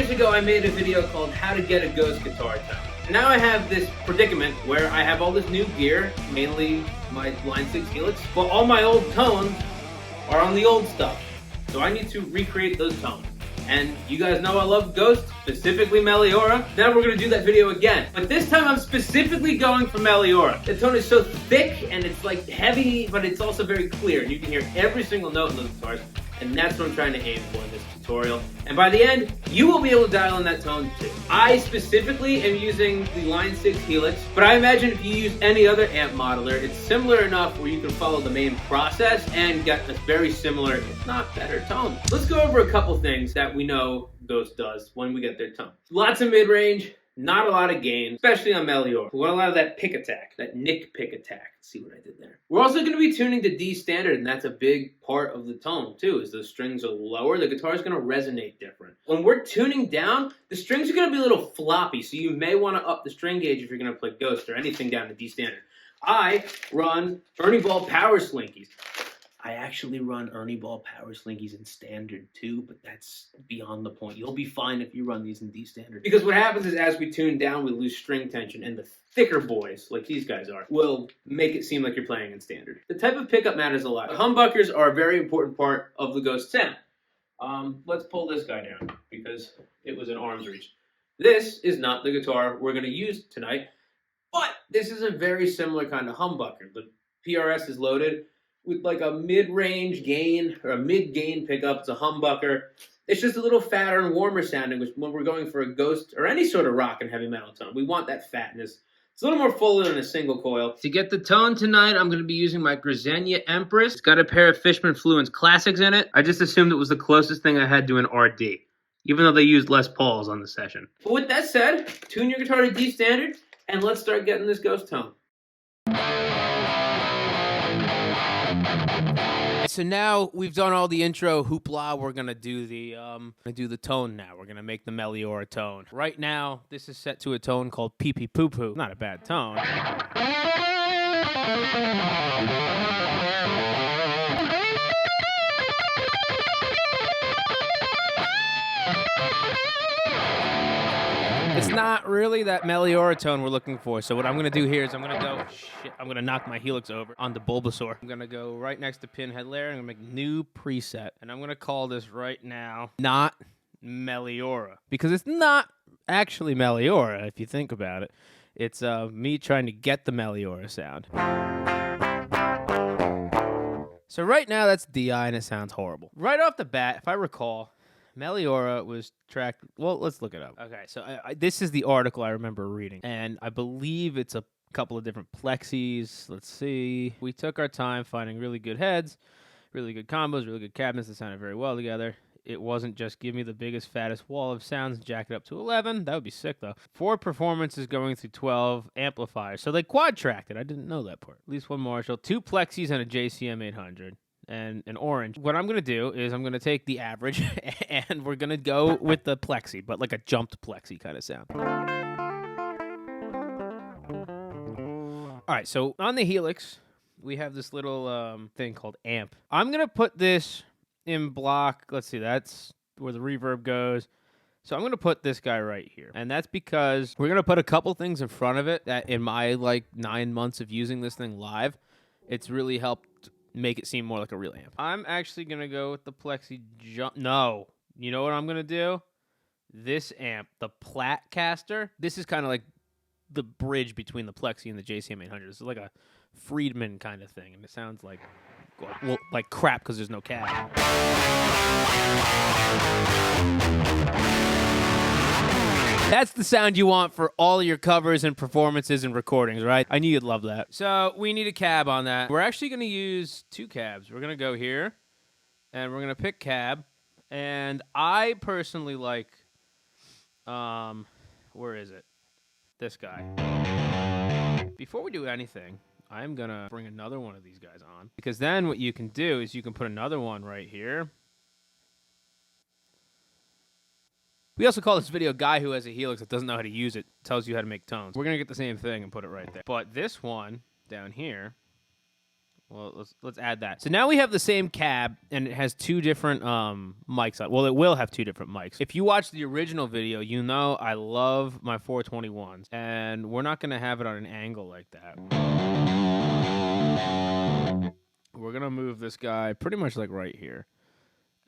years ago, I made a video called How to Get a Ghost Guitar Tone. Now I have this predicament where I have all this new gear, mainly my Line 6 Helix, but all my old tones are on the old stuff. So I need to recreate those tones. And you guys know I love Ghost, specifically Meliora. Now we're going to do that video again. But this time I'm specifically going for Meliora. The tone is so thick and it's like heavy, but it's also very clear. And you can hear every single note in those guitars. And that's what I'm trying to aim for in this tutorial. And by the end, you will be able to dial in that tone too. I specifically am using the Line 6 Helix, but I imagine if you use any other amp modeler, it's similar enough where you can follow the main process and get a very similar, if not better, tone. Let's go over a couple things that we know Ghost does when we get their tone. Lots of mid-range, not a lot of gain, especially on Meliora. We want a lot of that pick attack, that Nick pick attack. See what I did there? We're also going to be tuning to D standard, and that's a big part of the tone too, is the strings are lower, the guitar is going to resonate different. When we're tuning down, the strings are going to be a little floppy, so you may want to up the string gauge if you're going to play Ghost or anything down to D standard. I run Ernie Ball Power Slinkies. I actually run Ernie Ball Power Slinkies in standard too, but that's beyond the point. You'll be fine if you run these in D standard. Because what happens is as we tune down, we lose string tension, and the thicker boys, like these guys are, will make it seem like you're playing in standard. The type of pickup matters a lot. The humbuckers are a very important part of the Ghost sound. Let's pull this guy down because it was an arm's reach. This is not the guitar we're going to use tonight, but this is a very similar kind of humbucker. The PRS is loaded with like a mid-range gain or a mid-gain pickup. It's a humbucker. It's just a little fatter and warmer sounding, which when we're going for a Ghost or any sort of rock and heavy metal tone, we want that fatness. It's a little more fuller than a single coil. To get the tone tonight, I'm going to be using my Grisenia Empress. It's got a pair of Fishman Fluence Classics in it. I just assumed it was the closest thing I had to an RD, even though they used Les Pauls on the session. But with that said, tune your guitar to D standard, and let's start getting this Ghost tone. So now we've done all the intro hoopla. We're gonna do the tone now. We're gonna make the Meliora tone. Right now, this is set to a tone called Pee Pee Poo Poo. Not a bad tone. It's not really that Meliora tone we're looking for. So what I'm going to do here is I'm going to knock my Helix over on the Bulbasaur. I'm going to go right next to Pinhead Layer and I'm going to make new preset. And I'm going to call this right now not Meliora. Because it's not actually Meliora, if you think about it. It's me trying to get the Meliora sound. So right now that's DI and it sounds horrible. Right off the bat, if I recall, Meliora was tracked. Well, let's look it up. Okay, so this is the article I remember reading, and I believe it's a couple of different plexis. Let's see. We took our time finding really good heads, really good combos, really good cabinets that sounded very well together. It wasn't just give me the biggest, fattest wall of sounds and jack it up to 11. That would be sick, though. 4 performances going through 12 amplifiers. So they quad-tracked it. I didn't know that part. At least one Marshall, 2 plexis, and a JCM 800. And an orange. What I'm going to do is I'm going to take the average and we're going to go with the plexi, but like a jumped plexi kind of sound. All right, so on the Helix, we have this little thing called amp. I'm going to put this in block. Let's see, that's where the reverb goes. So I'm going to put this guy right here. And that's because we're going to put a couple things in front of it that in my like 9 months of using this thing live, it's really helped make it seem more like a real amp. I'm actually going to go with the plexi jump. No. You know what I'm going to do? This amp, the Platcaster, this is kind of like the bridge between the plexi and the JCM 800. It's like a Friedman kind of thing, and it sounds like, well, like crap because there's no cab. That's the sound you want for all your covers and performances and recordings, right? I knew you'd love that. So we need a cab on that. We're actually going to use 2 cabs. We're going to go here, and we're going to pick cab. And I personally like, where is it? This guy. Before we do anything, I'm going to bring another one of these guys on. Because then what you can do is you can put another one right here. We also call this video guy who has a Helix that doesn't know how to use it, tells you how to make tones. We're going to get the same thing and put it right there. But this one down here, Well, let's add that. So now we have the same cab, and it has two different mics on. Well, it will have two different mics. If you watch the original video, you know I love my 421s, and we're not going to have it on an angle like that. We're going to move this guy pretty much like right here.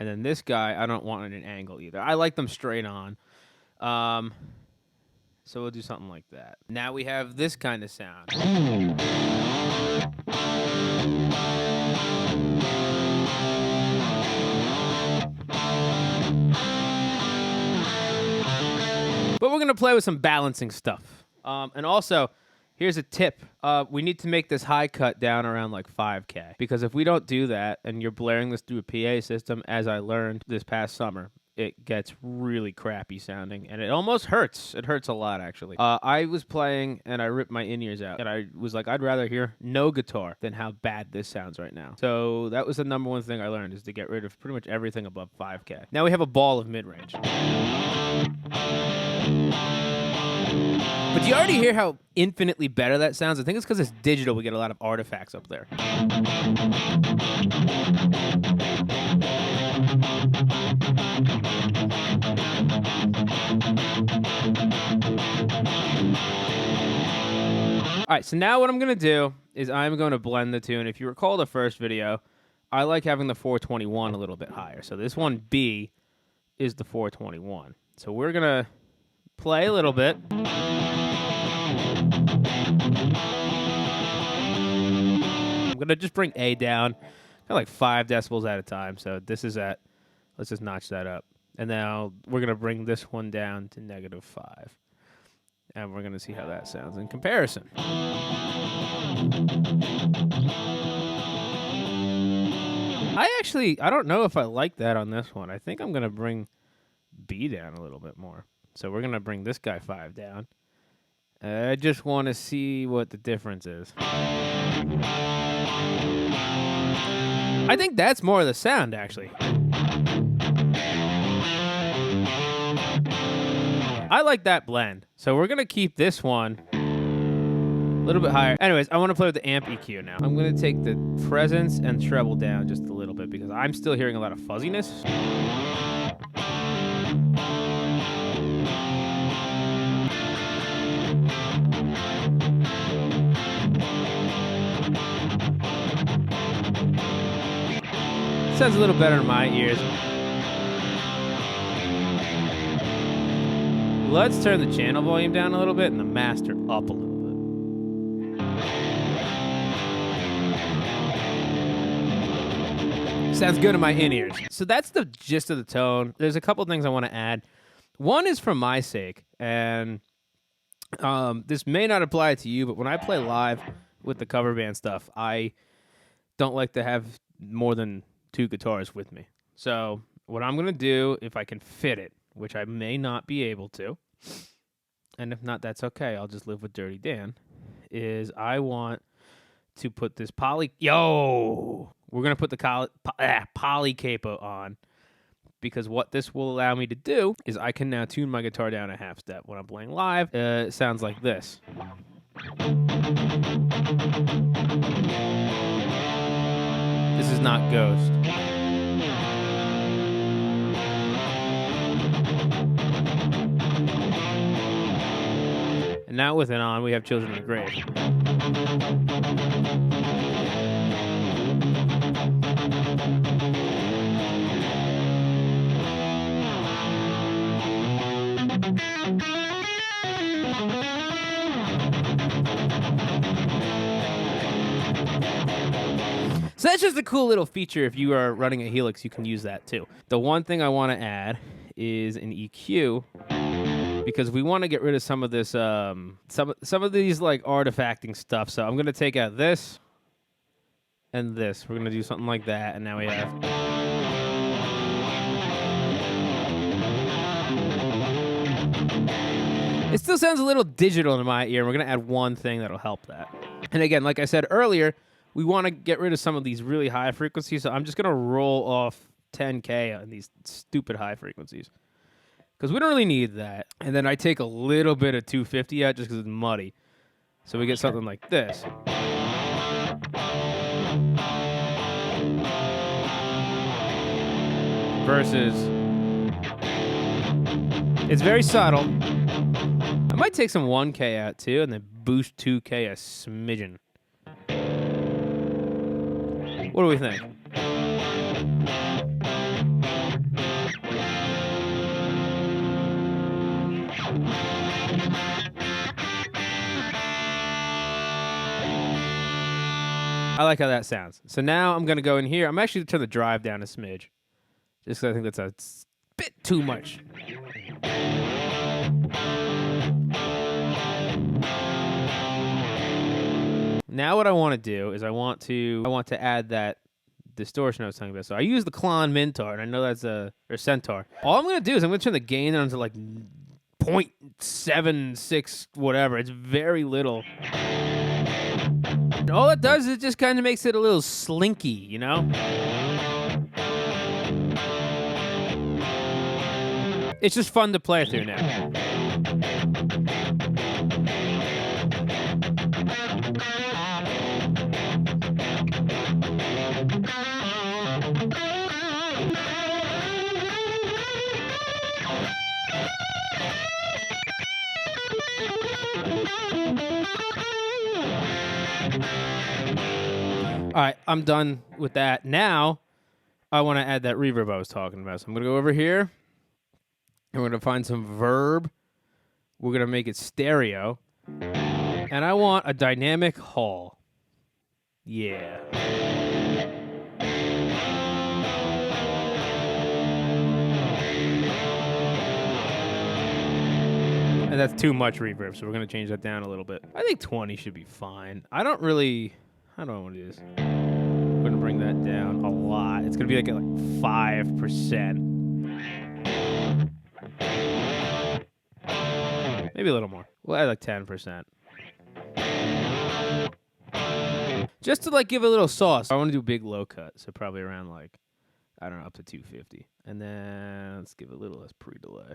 And then this guy, I don't want at an angle either. I like them straight on. So we'll do something like that. Now we have this kind of sound. But we're going to play with some balancing stuff. And also, here's a tip. We need to make this high cut down around like 5K. Because if we don't do that, and you're blaring this through a PA system, as I learned this past summer, it gets really crappy sounding, and it almost hurts. It hurts a lot, actually. I was playing, and I ripped my in-ears out, and I was like, I'd rather hear no guitar than how bad this sounds right now. So that was the number one thing I learned, is to get rid of pretty much everything above 5K. Now we have a ball of mid-range. But do you already hear how infinitely better that sounds? I think it's because it's digital. We get a lot of artifacts up there. All right, so now what I'm going to do is I'm going to blend the tune. If you recall the first video, I like having the 421 a little bit higher. So this one B is the 421. So we're going to play a little bit. I'm going to just bring A down, kind of like 5 decibels at a time. So this is at, let's just notch that up. And now we're going to bring this one down to -5. And we're going to see how that sounds in comparison. I don't know if I like that on this one. I think I'm going to bring B down a little bit more. So we're going to bring this guy 5 down. I just want to see what the difference is. I think that's more of the sound, actually. I like that blend. So we're going to keep this one a little bit higher. Anyways, I want to play with the amp EQ now. I'm going to take the presence and treble down just a little bit because I'm still hearing a lot of fuzziness. Sounds a little better in my ears. Let's turn the channel volume down a little bit and the master up a little bit. Sounds good in my in-ears. So that's the gist of the tone. There's a couple things I want to add. One is for my sake, and this may not apply to you, but when I play live with the cover band stuff, I don't like to have more than 2 guitars with me. So what I'm going to do, if I can fit it, which I may not be able to, and if not, that's okay. I'll just live with Dirty Dan, is I want to put this we're going to put the poly capo on, because what this will allow me to do is I can now tune my guitar down a half step. When I'm playing live, it sounds like this. This is not Ghost. And now with it on, we have Children of the Grave. So that's just a cool little feature. If you are running a Helix, you can use that too. The one thing I want to add is an EQ, because we want to get rid of some of this, some of these like artifacting stuff. So I'm gonna take out this and this. We're gonna do something like that, and now we have. It still sounds a little digital in my ear. We're gonna add one thing that'll help that. And again, like I said earlier, we want to get rid of some of these really high frequencies. So I'm just gonna roll off 10K on these stupid high frequencies, because we don't really need that. And then I take a little bit of 250 out just because it's muddy. So we get something like this. versus... It's very subtle. I might take some 1K out too and then boost 2K a smidgen. What do we think? I like how that sounds. So now I'm going to go in here. I'm actually going to turn the drive down a smidge. Just because I think that's a bit too much. Now what I want to do is I want to add that distortion I was talking about. So I use the KLON Mintar, and I know that's or Centaur. All I'm going to do is I'm going to turn the gain down to like 0.76 whatever. It's very little. And all it does is it just kind of makes it a little slinky, you know? It's just fun to play through now. All right, I'm done with that. Now, I want to add that reverb I was talking about. So I'm going to go over here, and we're going to find some verb. We're going to make it stereo. And I want a dynamic hall. Yeah. And that's too much reverb, so we're going to change that down a little bit. I think 20 should be fine. I don't really... How do I want to do this? I'm going to bring that down a lot. It's going to be like at 5%. Maybe a little more. We'll add like 10%. Just to like give it a little sauce. I want to do big low cut, so probably around like, I don't know, up to 250. And then let's give it a little less pre-delay.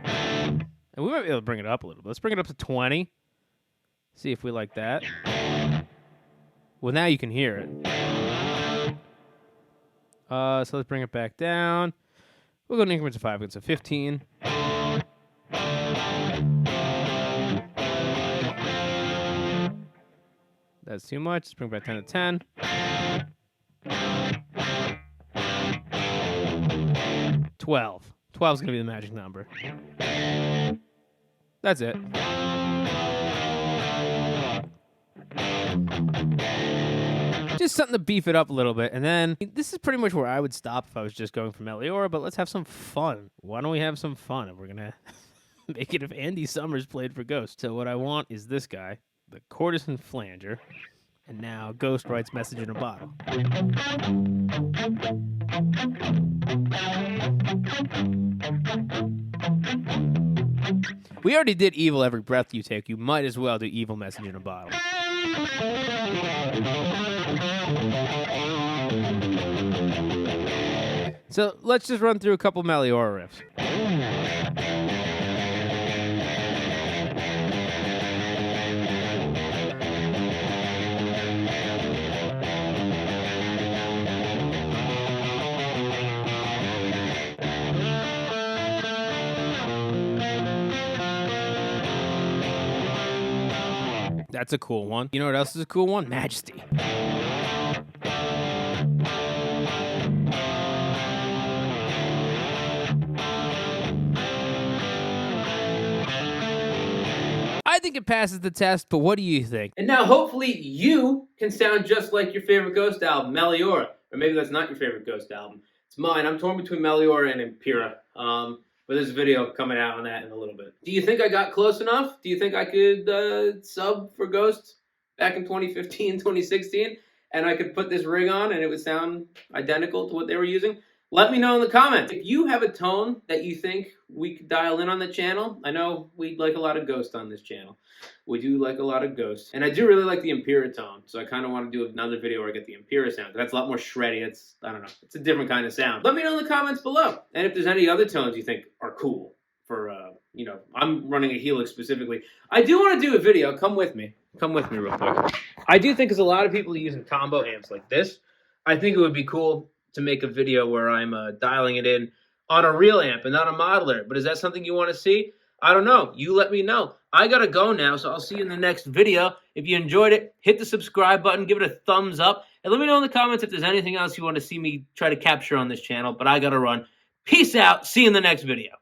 And we might be able to bring it up a little bit. Let's bring it up to 20. See if we like that. Well, now you can hear it. So let's bring it back down. We'll go in increments of 5. It's a 15. That's too much. Let's bring it back down to 10. 12. 12 is going to be the magic number. That's it. Just something to beef it up a little bit. And then this is pretty much where I would stop if I was just going for Meliora, but let's have some fun. Why don't we have some fun? And we're going to make it if Andy Summers played for Ghost. So what I want is this guy, the Courtesan Flanger. And now Ghost writes Message in a Bottle. We already did Evil Every Breath You Take. You might as well do Evil Message in a Bottle. So let's just run through a couple Meliora riffs. That's a cool one. You know what else is a cool one? Majesty. I think it passes the test, but what do you think? And now hopefully you can sound just like your favorite Ghost album, Meliora. Or maybe that's not your favorite Ghost album. It's mine. I'm torn between Meliora and Impera. But there's a video coming out on that in a little bit. Do you think I got close enough? Do you think I could sub for Ghost back in 2015, 2016? And I could put this rig on and it would sound identical to what they were using? Let me know in the comments. If you have a tone that you think we could dial in on the channel, I know we like a lot of Ghost on this channel. We do like a lot of Ghost. And I do really like the Impera tone, so I kind of want to do another video where I get the Impera sound. That's a lot more shreddy. It's, I don't know, it's a different kind of sound. Let me know in the comments below. And if there's any other tones you think are cool for, you know, I'm running a Helix specifically. I do want to do a video. Come with me. Come with me real quick. I do think because a lot of people are using combo amps like this, I think it would be cool to make a video where I'm dialing it in on a real amp and not a modeler. But is that something you want to see? I don't know. You let me know. I gotta go now, so I'll see you in the next video. If you enjoyed it, hit the subscribe button, give it a thumbs up, and let me know in the comments if there's anything else you want to see me try to capture on this channel. But I gotta run. Peace out. See you in the next video.